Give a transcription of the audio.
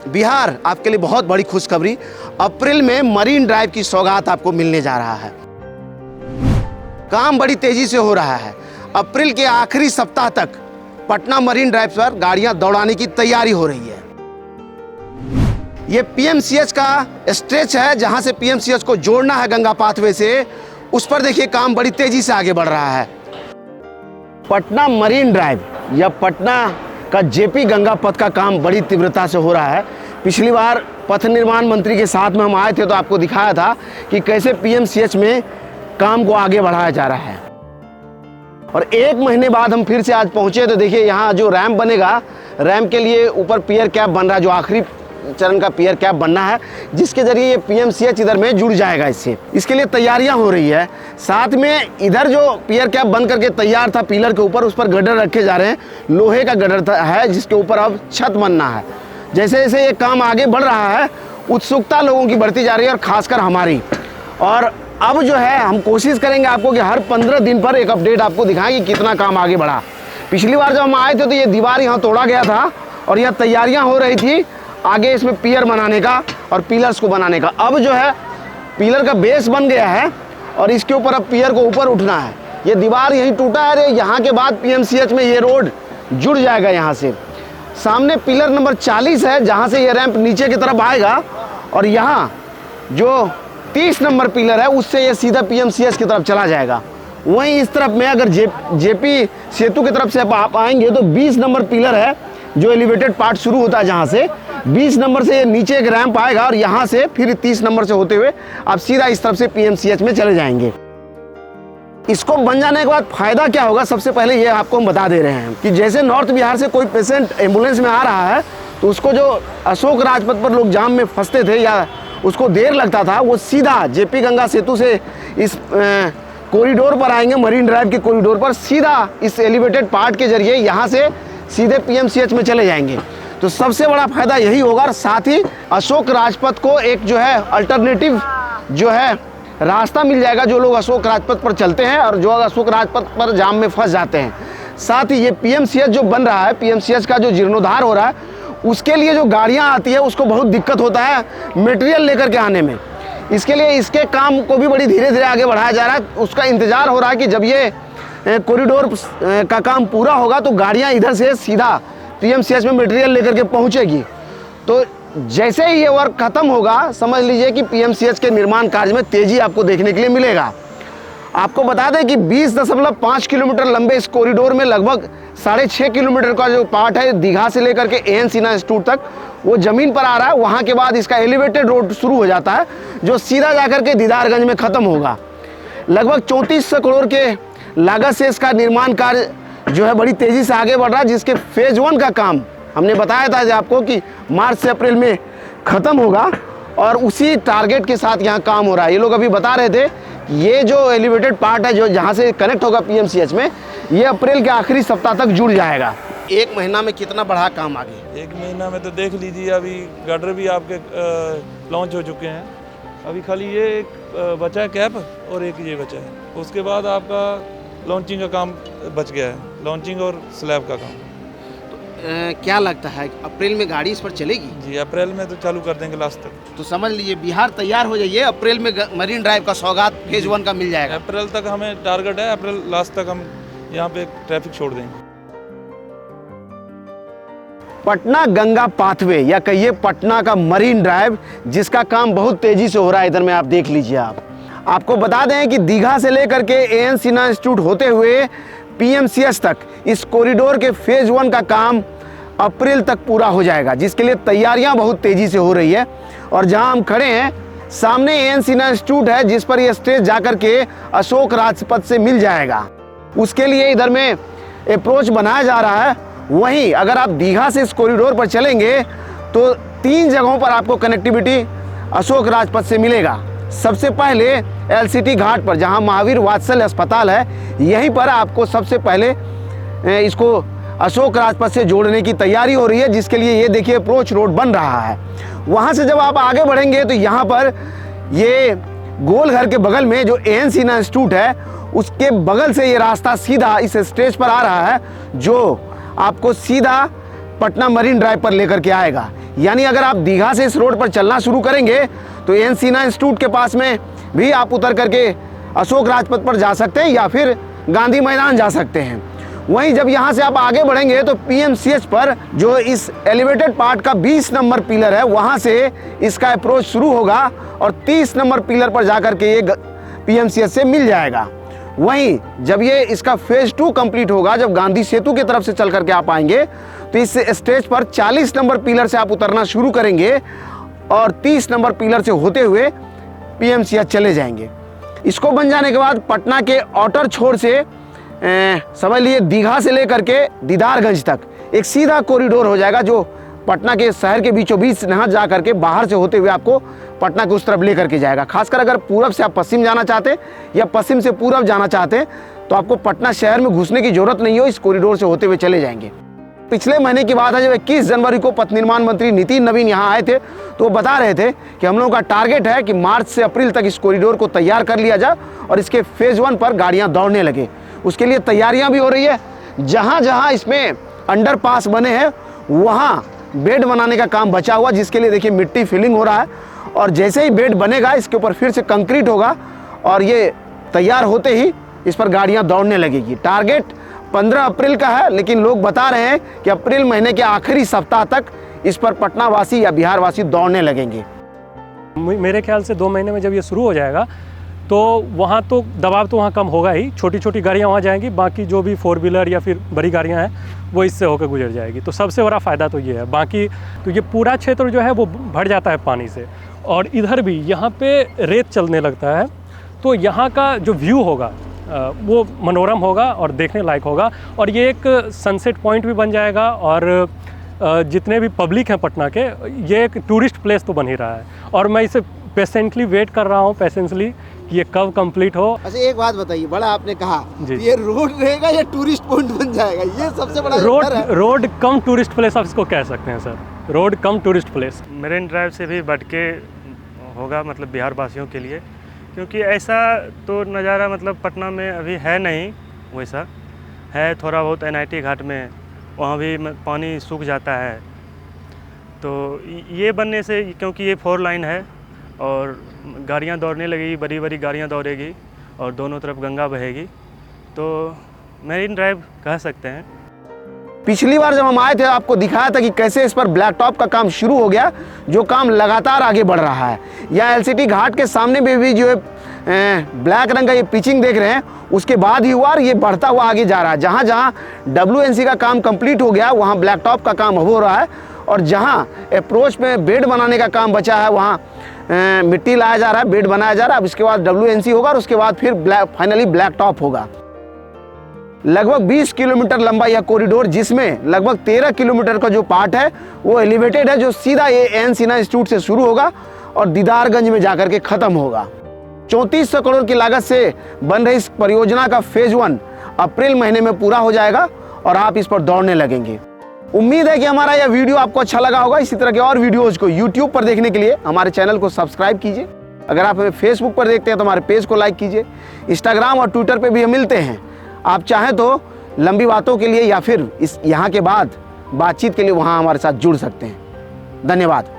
बिहार आपके लिए बहुत बड़ी खुशखबरी, अप्रैल में मरीन ड्राइव की सौगात आपको मिलने जा रहा है। काम बड़ी तेजी से हो रहा है। अप्रैल के आखिरी सप्ताह तक पटना मरीन ड्राइव पर गाड़ियां दौड़ाने की तैयारी हो रही है। ये पीएमसीएच का स्ट्रेच है, जहां से पीएमसीएच को जोड़ना है गंगा पाथवे से, उस पर देखिए काम बड़ी तेजी से आगे बढ़ रहा है। पटना मरीन ड्राइव या पटना का जेपी गंगा पथ का काम बड़ी तीव्रता से हो रहा है। पिछली बार पथ निर्माण मंत्री के साथ में हम आए थे तो आपको दिखाया था कि कैसे पीएमसीएच में काम को आगे बढ़ाया जा रहा है। और एक महीने बाद हम फिर से आज पहुंचे तो देखिए यहाँ जो रैंप बनेगा, रैंप के लिए ऊपर पियर कैप बन रहा है, जो आखिरी चरण का पियर कैप बनना है, जिसके जरिए ये पीएमसीएच इधर में जुड़ जाएगा। इसके लिए तैयारियां हो रही है। साथ में इधर जो पियर कैप बन करके तैयार था पिलर के ऊपर, उस पर गड्ढर रखे जा रहे हैं। लोहे का गड्ढर है जिसके ऊपर अब छत बनना है। जैसे जैसे ये काम आगे बढ़ रहा है, उत्सुकता लोगों की बढ़ती जा रही है और खासकर हमारी। और अब जो है हम कोशिश करेंगे आपको कि हर 15 दिन पर एक अपडेट आपको दिखाएं कि कितना काम आगे बढ़ा। पिछली बार जब हम आए थे तो ये दीवार यहाँ तोड़ा गया था और यह तैयारियाँ हो रही थी आगे इसमें पियर बनाने का और पिलर्स को बनाने का। अब जो है पिलर का बेस बन गया है और इसके ऊपर अब पियर को ऊपर उठना है। ये दीवार यहीं टूटा है, यहाँ के बाद पीएमसीएच में ये रोड जुड़ जाएगा। यहाँ से सामने पिलर नंबर 40 है, जहाँ से ये रैंप नीचे की तरफ आएगा और यहाँ जो 30 नंबर पिलर है उससे ये सीधा पीएमसीएच की तरफ चला जाएगा। वहीं इस तरफ में अगर जेपी सेतु की तरफ से आप आएंगे तो 20 नंबर पिलर है जो एलिवेटेड पार्ट शुरू होता है, जहाँ से 20 नंबर से ये नीचे एक रैंप आएगा और यहाँ से फिर 30 नंबर से होते हुए आप सीधा इस तरफ से पीएमसीएच में चले जाएंगे। इसको बन जाने के बाद फायदा क्या होगा, सबसे पहले ये आपको हम बता दे रहे हैं कि जैसे नॉर्थ बिहार से कोई पेशेंट एम्बुलेंस में आ रहा है तो उसको जो अशोक राजपथ पर लोग जाम में फंसते थे या उसको देर लगता था, वो सीधा जेपी गंगा सेतु से इस कॉरिडोर पर आएंगे, मरीन ड्राइव के कॉरिडोर पर सीधा इस एलिवेटेड पार्ट के जरिए यहाँ से सीधे पीएमसीएच में चले जाएंगे। तो सबसे बड़ा फायदा यही होगा। और साथ ही अशोक राजपथ को एक जो है अल्टरनेटिव जो है रास्ता मिल जाएगा, जो लोग अशोक राजपथ पर चलते हैं और जो अशोक राजपथ पर जाम में फंस जाते हैं। साथ ही ये पीएमसीएच जो बन रहा है, पीएमसीएच का जो जीर्णोद्धार हो रहा है, उसके लिए जो गाड़ियाँ आती है उसको बहुत दिक्कत होता है मटेरियल लेकर के आने में। इसके लिए इसके काम को भी बड़ी धीरे धीरे आगे बढ़ाया जा रहा है। उसका इंतज़ार हो रहा है कि जब ये कॉरिडोर का काम पूरा होगा तो गाड़ियाँ इधर से सीधा पीएमसीएच में मटेरियल लेकर के पहुँचेगी। तो जैसे ही ये वर्क खत्म होगा, समझ लीजिए कि पीएमसीएच के निर्माण कार्य में तेज़ी आपको देखने के लिए मिलेगा। आपको बता दें कि 20.5 किलोमीटर लंबे इस कॉरिडोर में लगभग 6.5 किलोमीटर का जो पार्ट है दीघा से लेकर के एएन सिन्हा इंस्टीट्यूट तक, वो ज़मीन पर आ रहा है। वहाँ के बाद इसका एलिवेटेड रोड शुरू हो जाता है जो सीधा जाकर के दीदारगंज में ख़त्म होगा। लगभग 3400 करोड़ के लागत से इसका निर्माण कार्य जो है बड़ी तेज़ी से आगे बढ़ रहा है, जिसके फेज़ 1 का काम हमने बताया था आपको कि मार्च से अप्रैल में ख़त्म होगा और उसी टारगेट के साथ यहाँ काम हो रहा है। ये लोग अभी बता रहे थे ये जो एलिवेटेड पार्ट है जो जहाँ से कनेक्ट होगा पीएमसीएच में, ये अप्रैल के आखिरी सप्ताह तक जुड़ जाएगा। एक महीना में कितना बढ़ा काम आगे? एक महीना में तो देख लीजिए, अभी गटर भी आपके लॉन्च हो चुके हैं। अभी खाली ये एक बचा है कैप और एक ये बचा है, उसके बाद आपका लॉन्चिंग का काम बच गया है, लॉन्चिंग और स्लैब का काम। क्या लगता है अप्रैल में गाड़ी इस पर चलेगी? जी, अप्रैल में तो चालू कर देंगे लास्ट तक। तो समझ लीजिए बिहार तैयार हो जाइए, अप्रैल में मरीन ड्राइव का सौगात फेज 1 का मिल जाएगा। अप्रैल तक हमें टारगेट है, अप्रैल लास्ट तक हम यहाँ पे ट्रैफिक छोड़ देंगे। पटना गंगा पाथवे या कहिए पटना का मरीन ड्राइव, जिसका काम बहुत तेजी से हो रहा है, इधर में आप देख लीजिए। आपको बता दें कि दीघा से लेकर के एएन सिन्हा इंस्टीट्यूट होते हुए पीएमसीएच तक इस कॉरिडोर के फेज 1 का काम अप्रैल तक पूरा हो जाएगा, जिसके लिए तैयारियां बहुत तेजी से हो रही है। और जहां हम खड़े हैं सामने एएन सिन्हा इंस्टीट्यूट है, जिस पर यह स्टेज जाकर के अशोक राजपथ से मिल जाएगा। उसके लिए इधर में अप्रोच बनाया जा रहा है। वहीं अगर आप दीघा से इस कॉरिडोर पर चलेंगे तो 3 जगहों पर आपको कनेक्टिविटी अशोक राजपथ से मिलेगा। सबसे पहले एलसीटी घाट पर, जहां महावीर वात्सल्य अस्पताल है, यहीं पर आपको सबसे पहले इसको अशोक राजपथ से जोड़ने की तैयारी हो रही है, जिसके लिए ये देखिए अप्रोच रोड बन रहा है। वहां से जब आप आगे बढ़ेंगे तो यहाँ पर ये गोल घर के बगल में जो एएन सिन्हा इंस्टीट्यूट है, उसके बगल से ये रास्ता सीधा इस स्टेज पर आ रहा है, जो आपको सीधा पटना मरीन ड्राइव पर लेकर के आएगा। यानी अगर आप दीघा से इस रोड पर चलना शुरू करेंगे तो एन सिन्हा इंस्टीट्यूट के पास में भी आप उतर करके अशोक राजपथ पर जा सकते हैं या फिर गांधी मैदान जा सकते हैं। वहीं जब यहाँ से आप आगे बढ़ेंगे तो पीएमसीएच पर जो इस एलिवेटेड पार्ट का 20 नंबर पिलर है वहाँ से इसका अप्रोच शुरू होगा और 30 नंबर पिलर पर जाकर के ये पीएमसीएच से मिल जाएगा। वहीं जब ये इसका फेज 2 कंप्लीट होगा, जब गांधी सेतु की तरफ से चल करके आप आएंगे तो इस स्टेज पर 40 नंबर पिलर से आप उतरना शुरू करेंगे और 30 नंबर पिलर से होते हुए पीएमसीएच चले जाएंगे। इसको बन जाने के बाद पटना के आउटर छोर से समझ लिए दीघा से लेकर के दीदारगंज तक एक सीधा कॉरिडोर हो जाएगा जो पटना के शहर के बीचों बीच यहाँ जा करके बाहर से होते हुए आपको पटना की उस तरफ लेकर के जाएगा। खासकर अगर पूरब से आप पश्चिम जाना चाहते हैं या पश्चिम से पूरब जाना चाहते हैं तो आपको पटना शहर में घुसने की जरूरत नहीं हो, इस कॉरिडोर से होते हुए चले जाएंगे। पिछले महीने की बात है जब 21 जनवरी को पथ निर्माण मंत्री नितिन नवीन यहाँ आए थे तो वो बता रहे थे कि हम लोगों का टारगेट है कि मार्च से अप्रैल तक इस कॉरिडोर को तैयार कर लिया जाए और इसके फेज 1 पर गाड़ियाँ दौड़ने लगे। उसके लिए तैयारियां भी हो रही है। जहां जहां इसमें अंडरपास बने हैं वहां बेड बनाने का काम बचा हुआ, जिसके लिए देखिए मिट्टी फिलिंग हो रहा है और जैसे ही बेड बनेगा इसके ऊपर फिर से कंक्रीट होगा और ये तैयार होते ही इस पर गाड़ियां दौड़ने लगेगी। टारगेट 15 अप्रैल का है, लेकिन लोग बता रहे हैं कि अप्रैल महीने के आखिरी सप्ताह तक इस पर पटना वासी या बिहार वासी दौड़ने लगेंगे। मेरे ख्याल से 2 महीने में जब ये शुरू हो जाएगा तो वहाँ तो दबाव तो वहाँ कम होगा ही, छोटी छोटी गाड़ियाँ वहाँ जाएंगी, बाकी जो भी 4 व्हीलर या फिर बड़ी गाड़ियाँ हैं वो इससे होकर गुजर जाएगी। तो सबसे बड़ा फ़ायदा तो ये है। बाकी तो ये पूरा क्षेत्र जो है वो भर जाता है पानी से और इधर भी यहाँ पे रेत चलने लगता है तो यहाँ का जो व्यू होगा वो मनोरम होगा और देखने लायक होगा और ये एक सनसेट पॉइंट भी बन जाएगा और जितने भी पब्लिक हैं पटना के, ये एक टूरिस्ट प्लेस तो बन ही रहा है और मैं इसे पेशेंटली वेट कर रहा हूँ कि ये कब कंप्लीट हो। अच्छा एक बात बताइए, बड़ा आपने कहा जी, ये रोड रहेगा या टूरिस्ट पॉइंट बन जाएगा, ये सबसे बड़ा रोड कम टूरिस्ट प्लेस आप इसको कह सकते हैं सर, रोड कम टूरिस्ट प्लेस। मरीन ड्राइव से भी बढ़ के होगा मतलब बिहार वासियों के लिए, क्योंकि ऐसा तो नज़ारा मतलब पटना में अभी है नहीं। वैसा है थोड़ा बहुत NIT घाट में, वहाँ भी पानी सूख जाता है। तो ये बनने से, क्योंकि ये 4 लाइन है और गाड़ियाँ दौड़ने लगेगी, बड़ी बड़ी गाड़ियाँ दौड़ेगी और दोनों तरफ गंगा बहेगी, तो मरीन ड्राइव कह सकते हैं। पिछली बार जब हम आए थे आपको दिखाया था कि कैसे इस पर ब्लैक टॉप का काम शुरू हो गया, जो काम लगातार आगे बढ़ रहा है। या LCT घाट के सामने भी जो है ब्लैक रंग का ये पिचिंग देख रहे हैं, उसके बाद ही हुआ और ये बढ़ता हुआ आगे जा रहा है। जहाँ जहाँ WNC का काम कंप्लीट हो गया वहाँ ब्लैक टॉप का काम हो रहा है और जहाँ अप्रोच में बेड बनाने का काम बचा है वहाँ मिट्टी लाया जा रहा है, बेड बनाया जा रहा है। अब इसके बाद WNC होगा और उसके बाद फिर फाइनली ब्लैक टॉप होगा। लगभग 20 किलोमीटर लंबा यह कॉरिडोर, जिसमें लगभग 13 किलोमीटर का जो पार्ट है वो एलिवेटेड है, जो सीधा ये एन सिन्हा इंस्टीट्यूट से शुरू होगा और दीदारगंज में जाकर के खत्म होगा। 3400 करोड़ की लागत से बन रही इस परियोजना का फेज 1 अप्रैल महीने में पूरा हो जाएगा और आप इस पर दौड़ने लगेंगे। उम्मीद है कि हमारा यह वीडियो आपको अच्छा लगा होगा। इसी तरह के और वीडियोज को YouTube पर देखने के लिए हमारे चैनल को सब्सक्राइब कीजिए। अगर आप हमें Facebook पर देखते हैं तो हमारे पेज को लाइक कीजिए। Instagram और Twitter पे भी हम मिलते हैं। आप चाहें तो लंबी बातों के लिए या फिर इस यहाँ के बाद बातचीत के लिए वहाँ हमारे साथ जुड़ सकते हैं। धन्यवाद।